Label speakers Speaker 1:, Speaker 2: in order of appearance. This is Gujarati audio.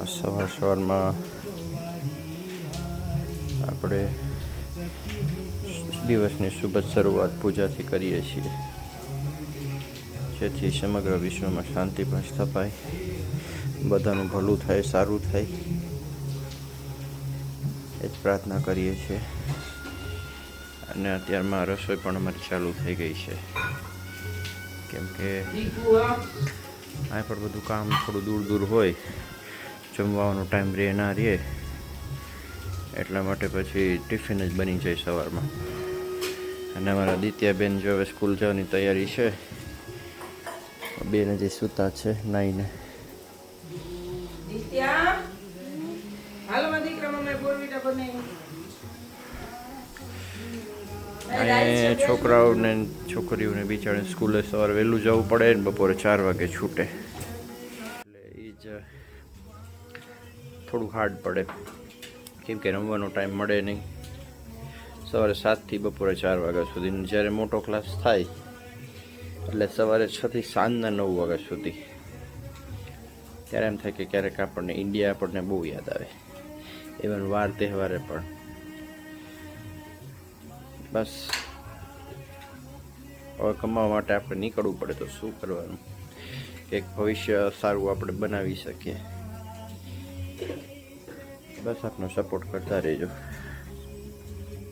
Speaker 1: સવારમાં આપણે દિવસની શુભ શરૂઆત પૂજાથી કરીએ છીએ, જેથી સમગ્ર વિશ્વમાં શાંતિ પણ સ્થપાય, બધાનું ભલું થાય, સારું થાય, એ જ પ્રાર્થના કરીએ છીએ. અને અત્યારમાં રસોઈ પણ અમારી ચાલુ થઈ ગઈ છે, કેમ કે આ પણ બધું કામ થોડું દૂર હોય, જમવાનો ટાઈમ રહે ના રહે, એટલા માટે પછી ટિફિન જ બની જાય સવારમાં. અને અમારા દિત્યાબેન જો હવે સ્કૂલ જવાની તૈયારી છે, બેન હજી સૂતા છે નાઈને. અને છોકરાઓને છોકરીઓને બિચારે સ્કૂલે સવારે વહેલું જવું પડે ને બપોરે 4 વાગે છૂટે, એટલે એ જ થોડું હાર્ડ પડે, કેમ કે રમવાનો ટાઈમ મળે નહીં. સવારે 7 થી બપોરે 4 વાગ્યા સુધી. જ્યારે મોટો ક્લાસ થાય એટલે સવારે 6 થી સાંજના 9 વાગ્યા સુધી. ત્યારે એમ થાય કે ક્યારેક આપણને ઇન્ડિયા આપણને બહુ યાદ આવે, ઇવન વાર તહેવારે પણ. બસ હવે કમાવા માટે આપણે નીકળવું પડે, તો શું કરવાનું, એક ભવિષ્ય સારું આપણે બનાવી શકીએ. બસ આપનો સપોર્ટ કરતા રહેજો.